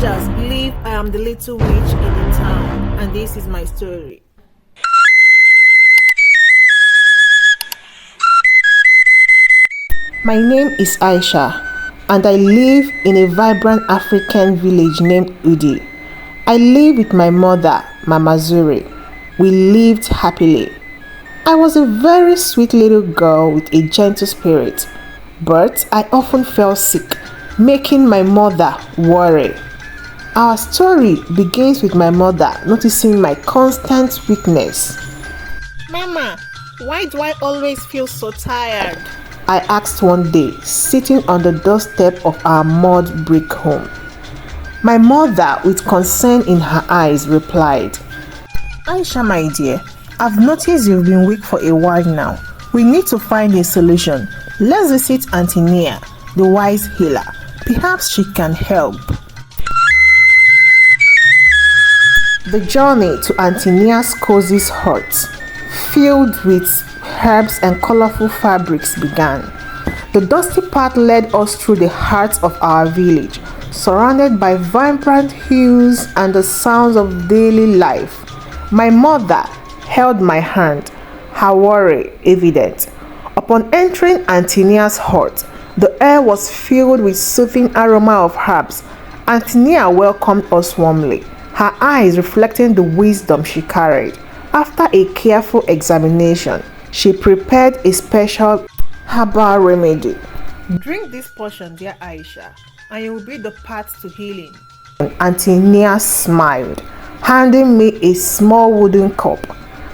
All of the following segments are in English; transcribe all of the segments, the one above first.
Villagers believe I am the little witch in the town, and this is my story. My name is Aisha, and I live in a vibrant African village named Udi. I live with my mother, Mama Zuri. We lived happily. I was a very sweet little girl with a gentle spirit, but I often fell sick, making my mother worry. Our story begins with my mother noticing my constant weakness. Mama, why do I always feel so tired? I asked one day, sitting on the doorstep of our mud brick home. My mother, with concern in her eyes, replied, Aisha, my dear, I've noticed you've been weak for a while now. We need to find a solution. Let's visit Auntie Nia, the wise healer. Perhaps she can help. The journey to Auntie Nia's cozy hut, filled with herbs and colorful fabrics, began. The dusty path led us through the heart of our village, surrounded by vibrant hues and the sounds of daily life. My mother held my hand, her worry evident. Upon entering Auntie Nia's hut, the air was filled with soothing aroma of herbs. Auntie Nia welcomed us warmly, her eyes reflecting the wisdom she carried. After a careful examination, she prepared a special herbal remedy. Drink this potion, dear Aisha, and you will be the path to healing. Auntie Nia smiled, handing me a small wooden cup.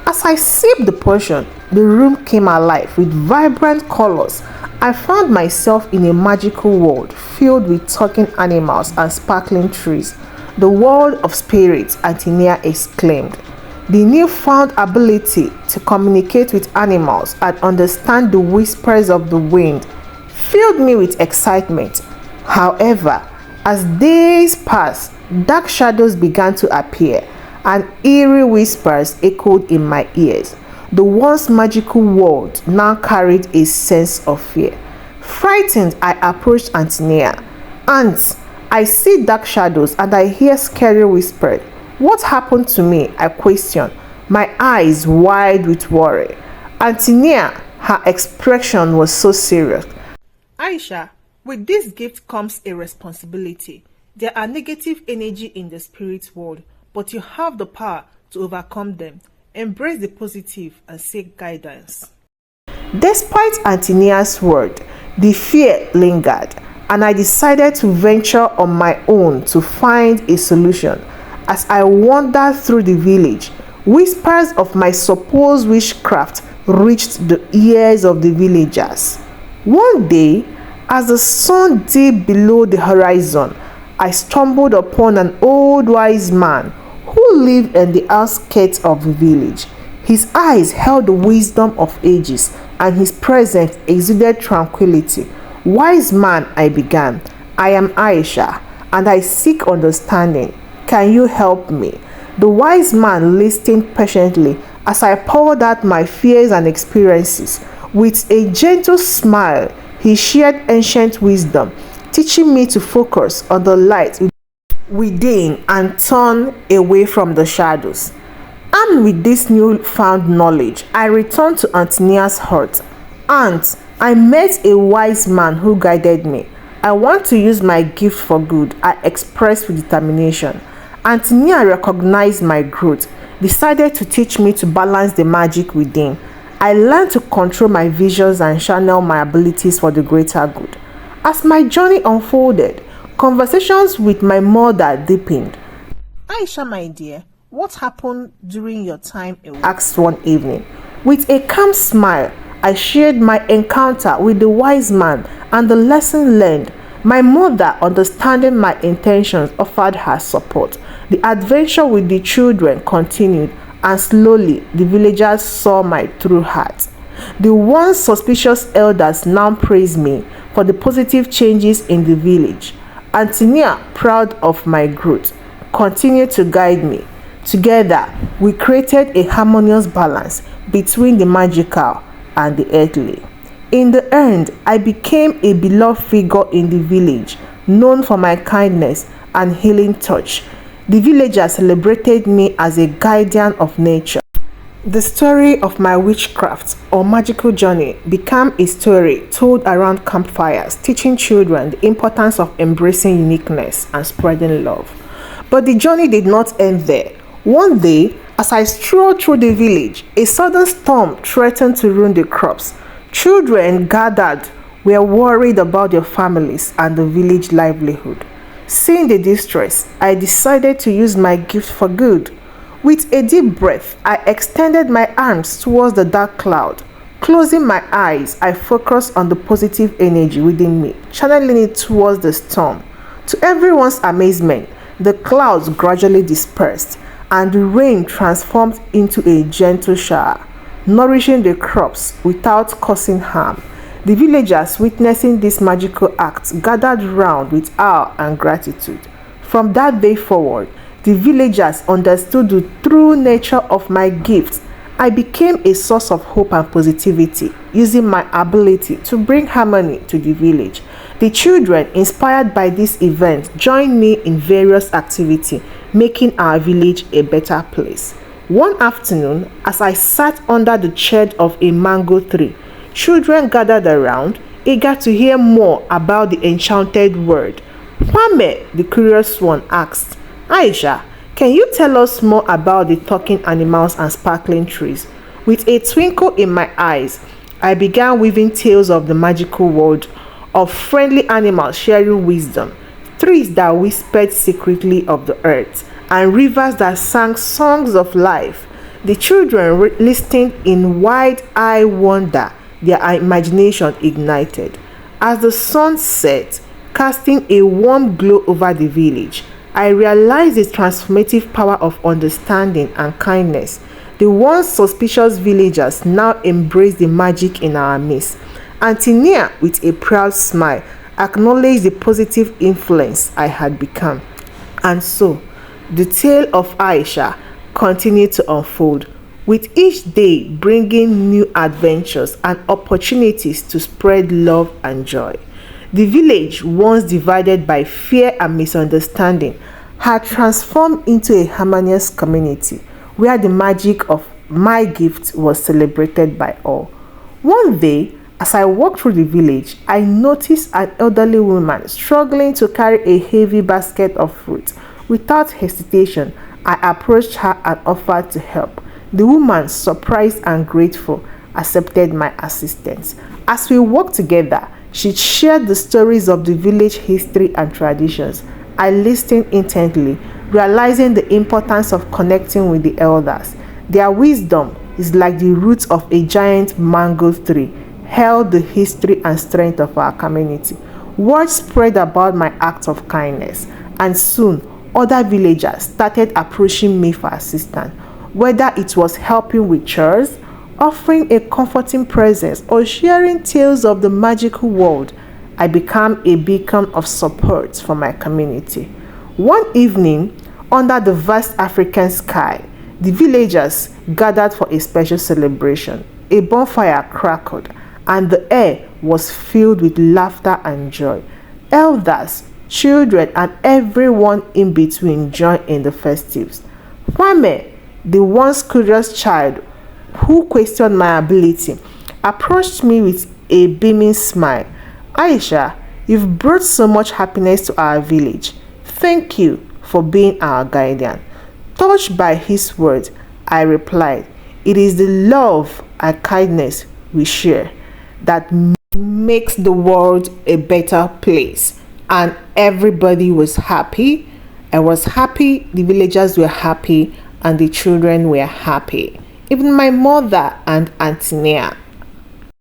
As I sipped the potion, the room came alive with vibrant colors. I found myself in a magical world filled with talking animals and sparkling trees. The world of spirits, Auntie Nia exclaimed. The newfound ability to communicate with animals and understand the whispers of the wind filled me with excitement. However, as days passed, dark shadows began to appear, and eerie whispers echoed in my ears. The once magical world now carried a sense of fear. Frightened, I approached Auntie Nia. Aunt, I see dark shadows and I hear scary whispers. What happened to me? I questioned, my eyes wide with worry. Auntie Nia, her expression was so serious. Aisha, with this gift comes a responsibility. There are negative energy in the spirit world, but you have the power to overcome them. Embrace the positive and seek guidance. Despite Auntie Nia's word, the fear lingered, and I decided to venture on my own to find a solution. As I wandered through the village, whispers of my supposed witchcraft reached the ears of the villagers. One day, as the sun dipped below the horizon, I stumbled upon an old wise man who lived in the outskirts of the village. His eyes held the wisdom of ages, and his presence exuded tranquility. Wise man, I began, I am Aisha, and I seek understanding. Can you help me? The wise man listened patiently as I poured out my fears and experiences. With a gentle smile, he shared ancient wisdom, teaching me to focus on the light within and turn away from the shadows. Armed with this newfound knowledge, I returned to Auntie Nia's hut. Aunt, I met a wise man who guided me. I want to use my gift for good, I expressed with determination. Auntie Nia recognized my growth, decided to teach me to balance the magic within. I learned to control my visions and channel my abilities for the greater good. As my journey unfolded, conversations with my mother deepened. Aisha, my dear, what happened during your time away? Asked one evening. With a calm smile, I shared my encounter with the wise man and the lesson learned. My mother, understanding my intentions, offered her support. The adventure with the children continued, and slowly the villagers saw my true heart. The once suspicious elders now praised me for the positive changes in the village. Auntie Nia, proud of my growth, continued to guide me. Together, we created a harmonious balance between the magical and the earthly. In the end, I became a beloved figure in the village, known for my kindness and healing touch. The villagers celebrated me as a guardian of nature. The story of my witchcraft or magical journey became a story told around campfires, teaching children the importance of embracing uniqueness and spreading love. But the journey did not end there. One day, as I strolled through the village, a sudden storm threatened to ruin the crops. Children gathered were worried about their families and the village livelihood. Seeing the distress, I decided to use my gift for good. With a deep breath, I extended my arms towards the dark cloud. Closing my eyes, I focused on the positive energy within me, channeling it towards the storm. To everyone's amazement, the clouds gradually dispersed, and the rain transformed into a gentle shower, nourishing the crops without causing harm. The villagers witnessing this magical act gathered round with awe and gratitude. From that day forward, the villagers understood the true nature of my gift. I became a source of hope and positivity, using my ability to bring harmony to the village. The children, inspired by this event, joined me in various activities, making our village a better place. One afternoon, as I sat under the shade of a mango tree, children gathered around, eager to hear more about the enchanted word. Kwame, the curious one, asked, "Aisha, can you tell us more about the talking animals and sparkling trees?" With a twinkle in my eyes, I began weaving tales of the magical world, of friendly animals sharing wisdom, trees that whispered secretly of the earth, and rivers that sang songs of life. The children listened in wide-eyed wonder, their imagination ignited. As the sun set, casting a warm glow over the village, I realized the transformative power of understanding and kindness. The once suspicious villagers now embraced the magic in our midst. Auntie Nia, with a proud smile, acknowledged the positive influence I had become. And so, the tale of Aisha continued to unfold, with each day bringing new adventures and opportunities to spread love and joy. The village, once divided by fear and misunderstanding, had transformed into a harmonious community where the magic of my gift was celebrated by all. One day, as I walked through the village, I noticed an elderly woman struggling to carry a heavy basket of fruit. Without hesitation, I approached her and offered to help. The woman, surprised and grateful, accepted my assistance. As we walked together, she shared the stories of the village history and traditions. I listened intently, realizing the importance of connecting with the elders. Their wisdom is like the roots of a giant mango tree, held the history and strength of our community. Word spread about my acts of kindness, and soon other villagers started approaching me for assistance, whether it was helping with chores, offering a comforting presence, or sharing tales of the magical world. I became a beacon of support for my community. One evening, under the vast African sky, the villagers gathered for a special celebration. A bonfire crackled, and the air was filled with laughter and joy. Elders, children, and everyone in between joined in the festivities. Kwame, the once curious child who questioned my ability, approached me with a beaming smile. "Aisha, you've brought so much happiness to our village. Thank you for being our guardian." Touched by his words, I replied, "It is the love and kindness we share that makes the world a better place." And everybody was happy. I was happy, the villagers were happy, and the children were happy. Even my mother and Auntie Nia